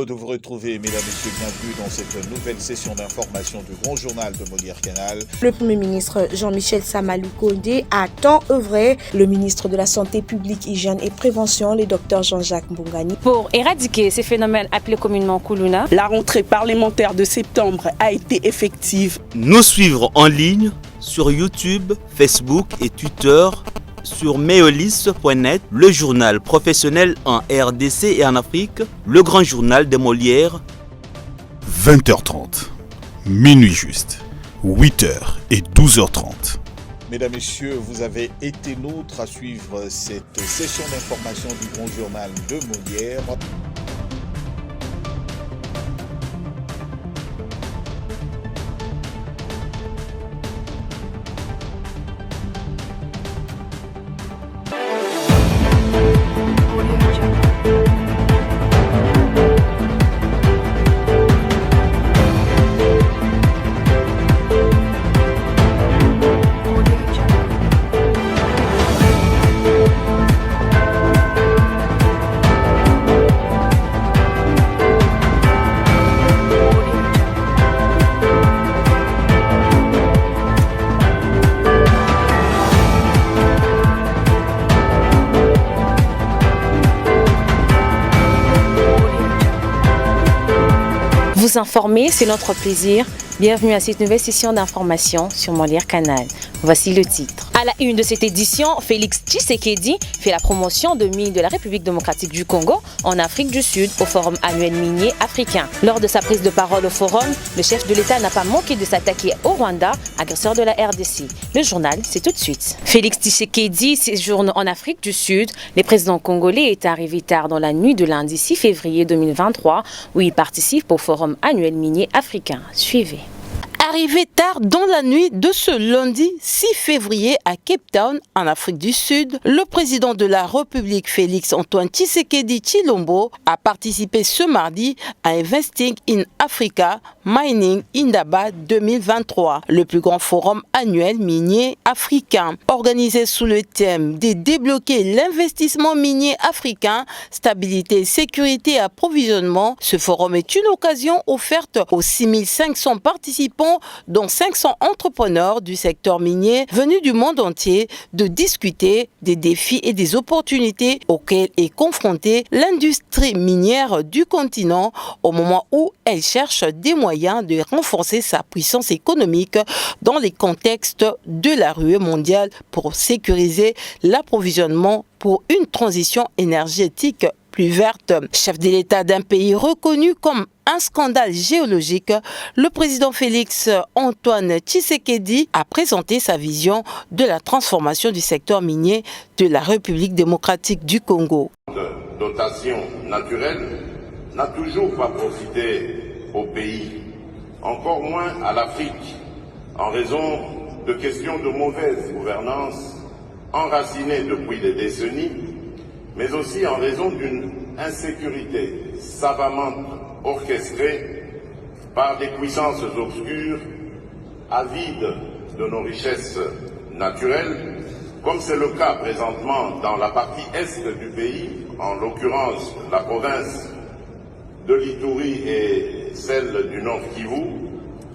De vous retrouver, mesdames et messieurs, bienvenue dans cette nouvelle session d'information du Grand Journal de Molière Canal. Le Premier ministre Jean-Michel Samalou Condé a tant œuvré, le ministre de la Santé publique, Hygiène et Prévention, le docteur Jean-Jacques Mbongani, pour éradiquer ces phénomènes appelés communément Koulouna. La rentrée parlementaire de septembre a été effective. Nous suivre en ligne sur YouTube, Facebook et Twitter, sur meolis.net, le journal professionnel en RDC et en Afrique, le grand journal de Molière. 20h30, minuit juste, 8h et 12h30. Mesdames, Messieurs, vous avez été nôtres à suivre cette session d'information du Grand Journal de Molière. Vous informer, c'est notre plaisir. Bienvenue à cette nouvelle session d'information sur Molière Canal. Voici le titre. À la une de cette édition, Félix Tshisekedi fait la promotion de mines de la République démocratique du Congo en Afrique du Sud au Forum annuel minier africain. Lors de sa prise de parole au forum, le chef de l'État n'a pas manqué de s'attaquer au Rwanda, agresseur de la RDC. Le journal, c'est tout de suite. Félix Tshisekedi séjourne en Afrique du Sud. Le président congolais est arrivé tard dans la nuit de lundi 6 février 2023 où il participe au Forum annuel minier africain. Suivez. Arrivé tard dans la nuit de ce lundi 6 février à Cape Town, en Afrique du Sud, le président de la République Félix Antoine Tshisekedi Tshilombo a participé ce mardi à Investing in Africa Mining Indaba 2023, le plus grand forum annuel minier africain. Organisé sous le thème de débloquer l'investissement minier africain, stabilité, sécurité et approvisionnement, ce forum est une occasion offerte aux 6500 participants dont 500 entrepreneurs du secteur minier venus du monde entier de discuter des défis et des opportunités auxquels est confrontée l'industrie minière du continent au moment où elle cherche des moyens de renforcer sa puissance économique dans les contextes de la ruée mondiale pour sécuriser l'approvisionnement pour une transition énergétique plus verte. Chef de l'État d'un pays reconnu comme un scandale géologique, le président Félix Antoine Tshisekedi a présenté sa vision de la transformation du secteur minier de la République démocratique du Congo. La dotation naturelle n'a toujours pas profité au pays, encore moins à l'Afrique, en raison de questions de mauvaise gouvernance enracinées depuis des décennies, mais aussi en raison d'une insécurité savamment orchestrée par des puissances obscures, avides de nos richesses naturelles, comme c'est le cas présentement dans la partie est du pays, en l'occurrence la province de l'Ituri et celle du Nord Kivu,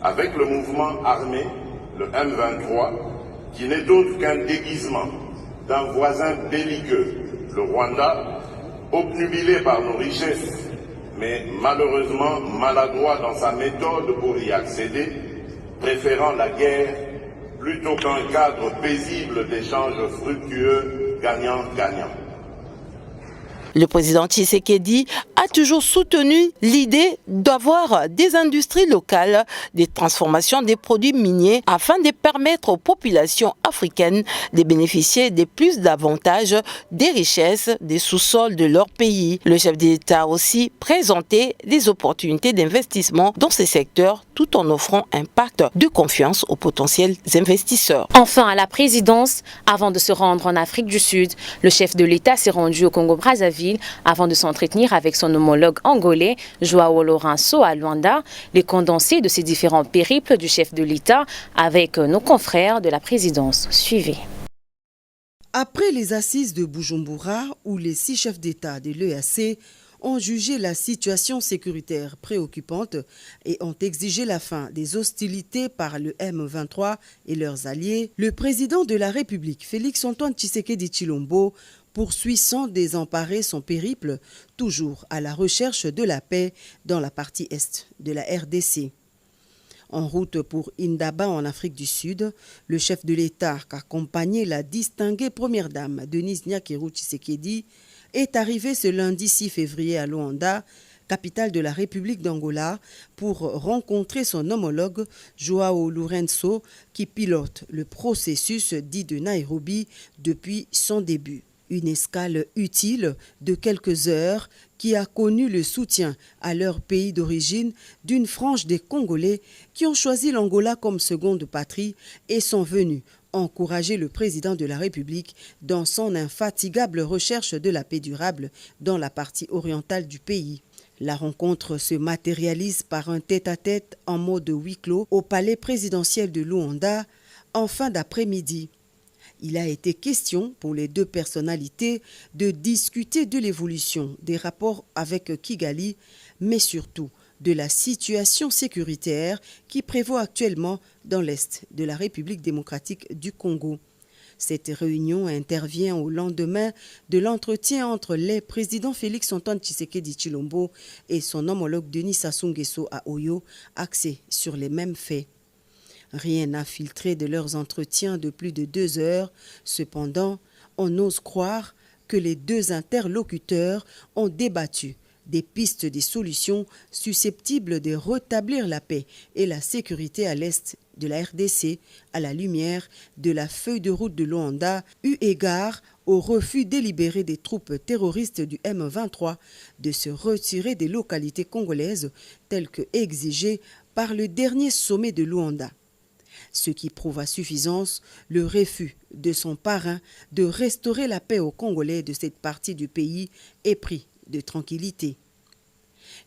avec le mouvement armé, le M23, qui n'est d'autre qu'un déguisement d'un voisin belliqueux, le Rwanda, obnubilé par nos richesses, mais malheureusement maladroit dans sa méthode pour y accéder, préférant la guerre plutôt qu'un cadre paisible d'échanges fructueux gagnant-gagnant. Le président Tshisekedi a toujours soutenu l'idée d'avoir des industries locales, des transformations des produits miniers afin de permettre aux populations africaines de bénéficier de plus d'avantages des richesses des sous-sols de leur pays. Le chef d'État a aussi présenté des opportunités d'investissement dans ces secteurs tout en offrant un pacte de confiance aux potentiels investisseurs. Enfin, à la présidence, avant de se rendre en Afrique du Sud, le chef de l'État s'est rendu au Congo-Brazzaville avant de s'entretenir avec son homologue angolais, Joao Lourenço, à Luanda, les condensés de ces différents périples du chef de l'État avec nos confrères de la présidence. Suivez. Après les assises de Bujumbura, où les 6 chefs d'État de l'EAC ont jugé la situation sécuritaire préoccupante et ont exigé la fin des hostilités par le M23 et leurs alliés, le président de la République, Félix-Antoine Tshisekedi Tshilombo, poursuit sans désemparer son périple, toujours à la recherche de la paix dans la partie est de la RDC. En route pour Indaba en Afrique du Sud, le chef de l'État, qu'accompagnait la distinguée première dame Denise Nyakeru Tshisekedi, est arrivé ce lundi 6 février à Luanda, capitale de la République d'Angola, pour rencontrer son homologue Joao Lourenço, qui pilote le processus dit de Nairobi depuis son début. Une escale utile de quelques heures qui a connu le soutien à leur pays d'origine d'une frange des Congolais qui ont choisi l'Angola comme seconde patrie et sont venus encourager le président de la République dans son infatigable recherche de la paix durable dans la partie orientale du pays. La rencontre se matérialise par un tête-à-tête en mode huis clos au palais présidentiel de Luanda en fin d'après-midi. Il a été question pour les deux personnalités de discuter de l'évolution des rapports avec Kigali, mais surtout de la situation sécuritaire qui prévaut actuellement dans l'Est de la République démocratique du Congo. Cette réunion intervient au lendemain de l'entretien entre les présidents Félix-Antoine Tshisekedi Tshilombo et son homologue Denis Sassou Nguesso à Oyo, axé sur les mêmes faits. Rien n'a filtré de leurs entretiens de plus de 2 heures. Cependant, on ose croire que les deux interlocuteurs ont débattu des pistes des solutions susceptibles de rétablir la paix et la sécurité à l'est de la RDC à la lumière de la feuille de route de Luanda, eu égard au refus délibéré des troupes terroristes du M23 de se retirer des localités congolaises telles que exigées par le dernier sommet de Luanda. Ce qui prouve à suffisance le refus de son parrain de restaurer la paix aux Congolais de cette partie du pays épris de tranquillité.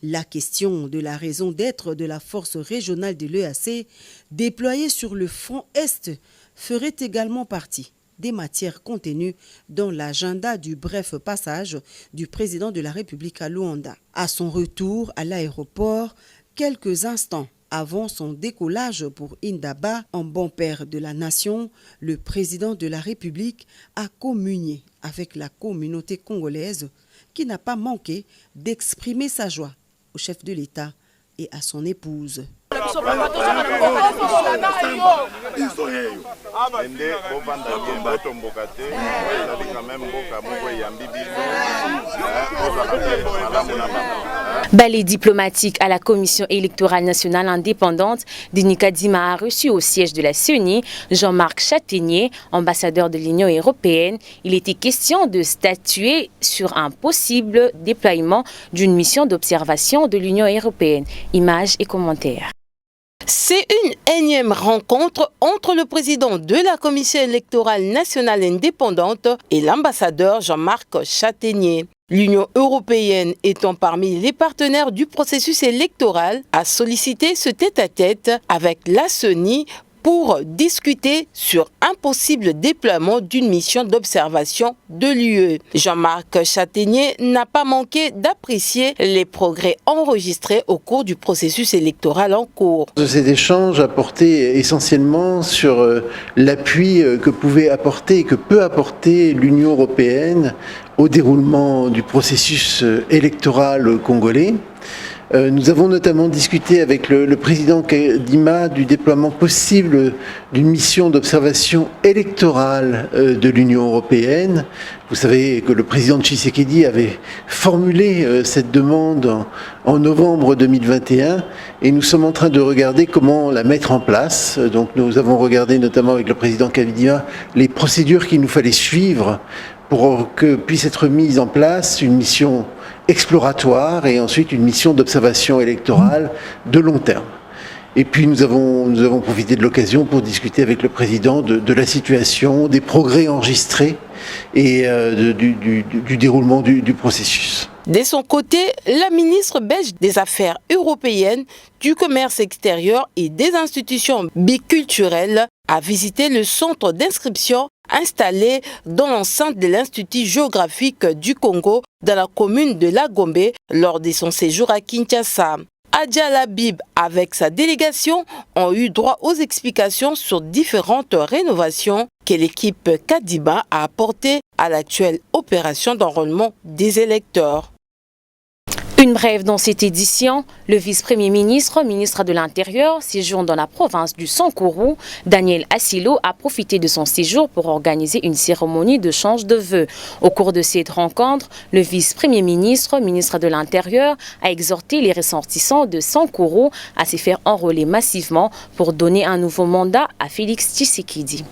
La question de la raison d'être de la force régionale de l'EAC déployée sur le front Est ferait également partie des matières contenues dans l'agenda du bref passage du président de la République à Luanda. À son retour à l'aéroport, quelques instants avant son décollage pour Indaba, en bon père de la nation, le président de la République a communié avec la communauté congolaise qui n'a pas manqué d'exprimer sa joie au chef de l'État et à son épouse. Balai diplomatique à la Commission électorale nationale indépendante, Denis Kadima a reçu au siège de la CENI Jean-Marc Châtaignier, ambassadeur de l'Union européenne. Il était question de statuer sur un possible déploiement d'une mission d'observation de l'Union européenne. Images et commentaires. C'est une énième rencontre entre le président de la Commission électorale nationale indépendante et l'ambassadeur Jean-Marc Châtaignier. L'Union européenne étant parmi les partenaires du processus électoral, a sollicité ce tête-à-tête avec la CENI pour discuter sur un possible déploiement d'une mission d'observation de l'UE. Jean-Marc Châtaignier n'a pas manqué d'apprécier les progrès enregistrés au cours du processus électoral en cours. Cet échange a porté essentiellement sur l'appui que pouvait apporter et que peut apporter l'Union européenne au déroulement du processus électoral congolais. Nous avons notamment discuté avec le président Kadima du déploiement possible d'une mission d'observation électorale de l'Union européenne. Vous savez que le président Tshisekedi avait formulé cette demande en novembre 2021 et nous sommes en train de regarder comment la mettre en place. Donc nous avons regardé notamment avec le président Kadima les procédures qu'il nous fallait suivre pour que puisse être mise en place une mission exploratoire et ensuite une mission d'observation électorale de long terme. Et puis nous avons profité de l'occasion pour discuter avec le président de la situation, des progrès enregistrés et du déroulement du processus. De son côté, la ministre belge des Affaires européennes, du commerce extérieur et des institutions biculturelles a visité le centre d'inscription installé dans l'enceinte de l'Institut géographique du Congo dans la commune de La Gombe lors de son séjour à Kinshasa. Adja Labib, avec sa délégation, ont eu droit aux explications sur différentes rénovations que l'équipe Kadiba a apportées à l'actuelle opération d'enrôlement des électeurs. Une brève dans cette édition, le vice-premier ministre, ministre de l'Intérieur, séjourne dans la province du Sankourou. Daniel Assilo a profité de son séjour pour organiser une cérémonie de change de vœux. Au cours de cette rencontre, le vice-premier ministre, ministre de l'Intérieur, a exhorté les ressortissants de Sankourou à se faire enrôler massivement pour donner un nouveau mandat à Félix Tshisekedi.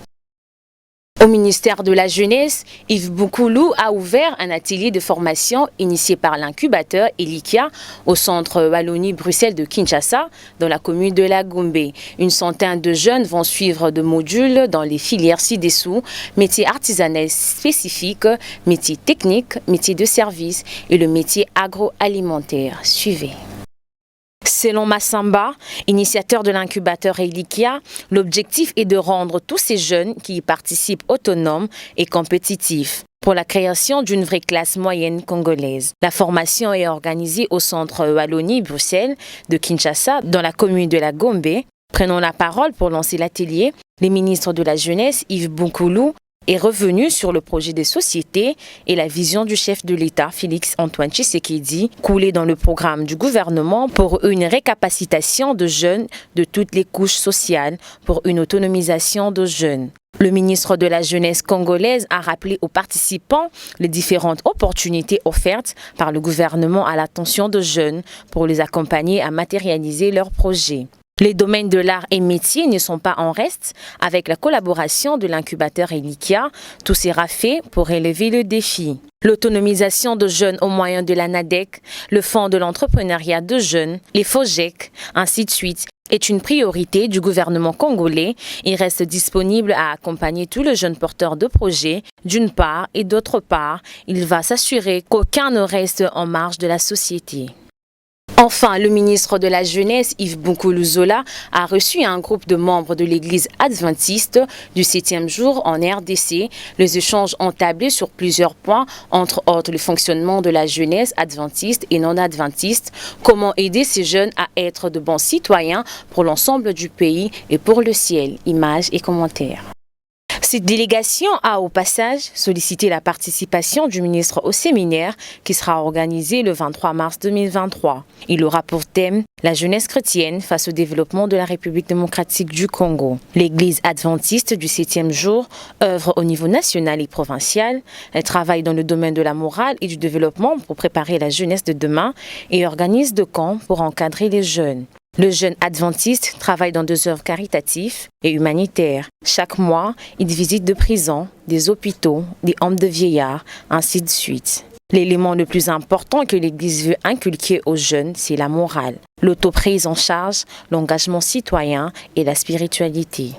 Au ministère de la Jeunesse, Yves Boukoulou a ouvert un atelier de formation initié par l'incubateur Elikia au centre Wallonie-Bruxelles de Kinshasa, dans la commune de La Gombe. Une centaine de jeunes vont suivre de modules dans les filières ci-dessous, métiers artisanaux spécifiques, métiers techniques, métiers de service et le métier agroalimentaire. Suivez. Selon Massamba, initiateur de l'incubateur Elikia, l'objectif est de rendre tous ces jeunes qui y participent autonomes et compétitifs pour la création d'une vraie classe moyenne congolaise. La formation est organisée au centre Wallonie-Bruxelles de Kinshasa, dans la commune de La Gombe. Prenant la parole pour lancer l'atelier, le ministre de la Jeunesse, Yves Boukoulou, est revenu sur le projet de société et la vision du chef de l'État, Félix Antoine Tshisekedi, coulé dans le programme du gouvernement pour une récapacitation de jeunes de toutes les couches sociales, pour une autonomisation de jeunes. Le ministre de la Jeunesse congolaise a rappelé aux participants les différentes opportunités offertes par le gouvernement à l'attention de jeunes pour les accompagner à matérialiser leurs projets. Les domaines de l'art et métiers ne sont pas en reste. Avec la collaboration de l'incubateur Elikia, tout sera fait pour relever le défi. L'autonomisation de jeunes au moyen de la NADEC, le Fonds de l'entrepreneuriat de jeunes, les FOGEC, ainsi de suite, est une priorité du gouvernement congolais. Il reste disponible à accompagner tous les jeunes porteurs de projets, d'une part, et d'autre part, il va s'assurer qu'aucun ne reste en marge de la société. Enfin, le ministre de la Jeunesse, Yves Boukoulou Zola, a reçu un groupe de membres de l'église adventiste du 7e jour en RDC. Les échanges ont tablé sur plusieurs points, entre autres le fonctionnement de la jeunesse adventiste et non adventiste, comment aider ces jeunes à être de bons citoyens pour l'ensemble du pays et pour le ciel. Images et commentaires. Cette délégation a au passage sollicité la participation du ministre au séminaire qui sera organisé le 23 mars 2023. Il aura pour thème la jeunesse chrétienne face au développement de la République démocratique du Congo. L'Église adventiste du 7e jour œuvre au niveau national et provincial. Elle travaille dans le domaine de la morale et du développement pour préparer la jeunesse de demain et organise des camps pour encadrer les jeunes. Le jeune adventiste travaille dans des œuvres caritatives et humanitaires. Chaque mois, il visite des prisons, des hôpitaux, des hommes de vieillards, ainsi de suite. L'élément le plus important que l'Église veut inculquer aux jeunes, c'est la morale, l'autoprise en charge, l'engagement citoyen et la spiritualité.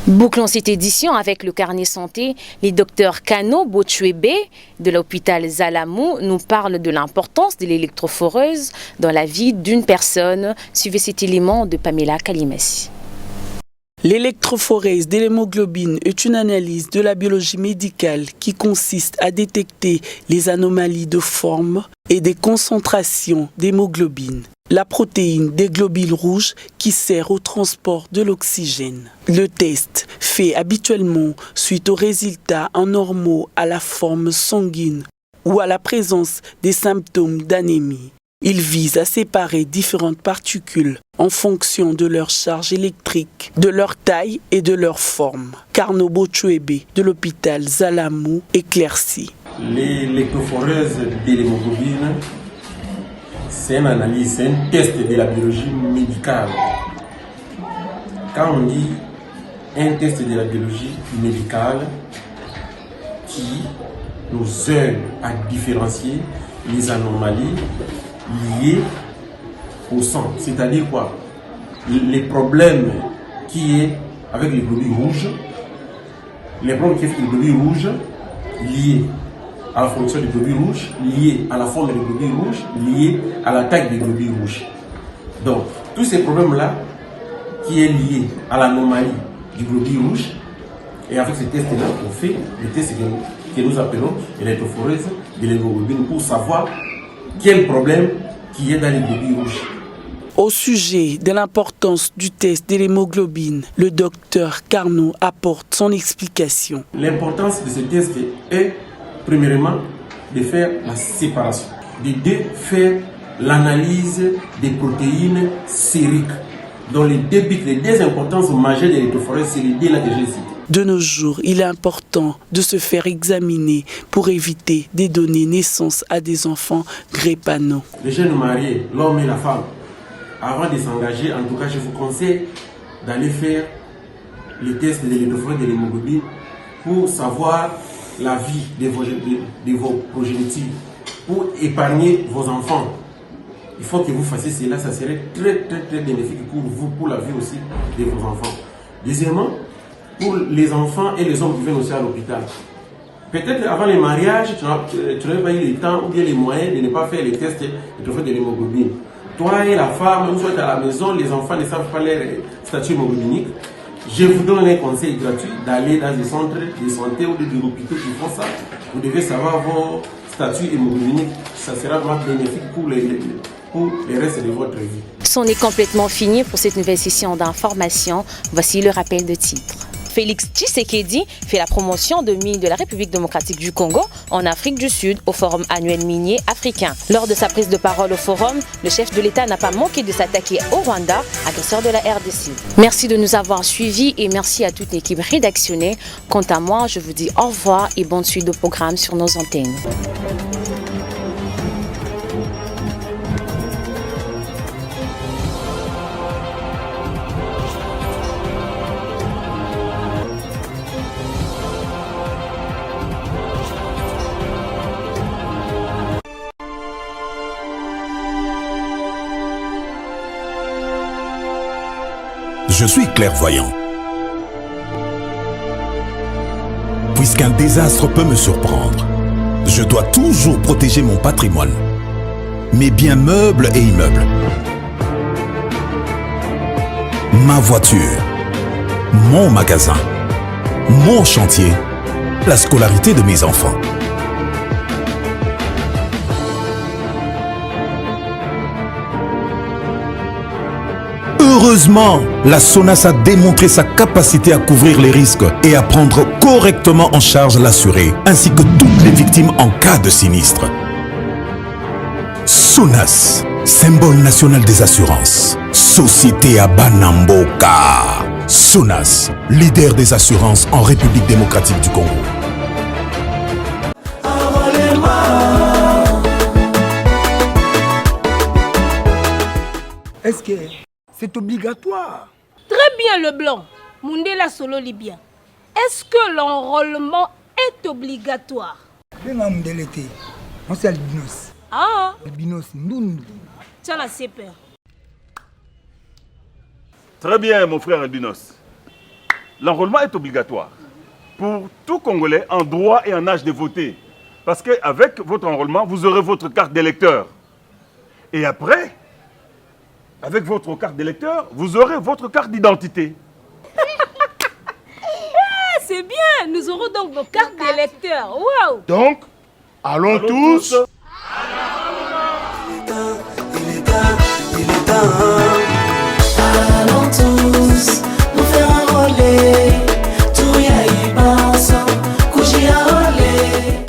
Bouclons cette édition avec le carnet santé. Les docteurs Kano Bochuebe de l'hôpital Zalamou nous parlent de l'importance de l'électrophoreuse dans la vie d'une personne. Suivez cet élément de Pamela Kalimasi. L'électrophorèse de l'hémoglobine est une analyse de la biologie médicale qui consiste à détecter les anomalies de forme et des concentrations d'hémoglobine, la protéine des globules rouges qui sert au transport de l'oxygène. Le test, fait habituellement suite aux résultats anormaux à la forme sanguine ou à la présence des symptômes d'anémie. Il vise à séparer différentes particules en fonction de leur charge électrique, de leur taille et de leur forme. Carno Bochuebe de l'hôpital Zalamou éclaircit. L'électrophoreuse de l'hémoglobine, c'est une analyse, c'est un test de la biologie médicale. Quand on dit un test de la biologie médicale qui nous aide à différencier les anomalies liées au sang, c'est-à-dire quoi? Les problèmes qui est avec les globules rouges, les problèmes qui est avec les globules rouges liés à la fonction des globules rouges, liés à la forme des globules rouges, liés à la taille des globules rouges. Donc, tous ces problèmes-là qui est lié à l'anomalie du globule rouge, Et avec ce test-là, on fait le test que nous appelons l'électrophorèse de l'hémoglobine pour savoir quel problème qui est dans les globules rouges. Au sujet de l'importance du test de l'hémoglobine, le docteur Carnot apporte son explication. L'importance de ce test est, premièrement, de faire la séparation, de faire l'analyse des protéines sériques, dont les deux importances majeures de l'électrophorèse, c'est les deux là que j'ai cités. De nos jours, il est important de se faire examiner pour éviter de donner naissance à des enfants drépano. Les jeunes mariés, l'homme et la femme, avant de s'engager, en tout cas, je vous conseille d'aller faire le test de l'électrophorèse de l'hémoglobine pour savoir la vie de vos progénitures, pour épargner vos enfants. Il faut que vous fassiez cela, ça serait très bénéfique pour vous, pour la vie aussi de vos enfants. Deuxièmement, pour les enfants et les hommes qui viennent aussi à l'hôpital. Peut-être avant le mariage, tu n'avais pas eu le temps ou bien les moyens de ne pas faire les tests de l'hémoglobine. Toi et la femme, vous êtes à la maison, les enfants ne savent pas leur statut hémoglobinique. Je vous donne un conseil gratuit d'aller dans des centres de santé ou des hôpitaux qui font ça. Vous devez savoir vos statuts hémoglobiniques. Ça sera vraiment bénéfique pour le reste de votre vie. C'en est complètement fini pour cette nouvelle session d'information. Voici le rappel de titre. Félix Tshisekedi fait la promotion de mines de la République démocratique du Congo en Afrique du Sud au Forum annuel minier africain. Lors de sa prise de parole au Forum, le chef de l'État n'a pas manqué de s'attaquer au Rwanda, agresseur de la RDC. Merci de nous avoir suivis et merci à toute l'équipe rédactionnelle. Quant à moi, je vous dis au revoir et bonne suite de programmes sur nos antennes. Je suis clairvoyant. Puisqu'un désastre peut me surprendre, je dois toujours protéger mon patrimoine, mes biens meubles et immeubles, ma voiture, mon magasin, mon chantier, la scolarité de mes enfants. Heureusement, la SONAS a démontré sa capacité à couvrir les risques et à prendre correctement en charge l'assuré, ainsi que toutes les victimes en cas de sinistre. SONAS, symbole national des assurances. Société à Banamboka. SONAS, leader des assurances en République démocratique du Congo. Est-ce que c'est obligatoire? Très bien, Leblanc. Mundela Solo Libyen. Est-ce que l'enrôlement est obligatoire? Moi, c'est albinos. Ah. Albinos, Ndundu. Tu en as assez peur. Très bien, mon frère albinos. L'enrôlement est obligatoire pour tout Congolais en droit et en âge de voter. Parce qu'avec votre enrôlement, vous aurez votre carte d'électeur. Et après, avec votre carte d'électeur, vous aurez votre carte d'identité. C'est bien, nous aurons donc nos cartes d'électeurs. Waouh! Donc, allons tous. Il est temps.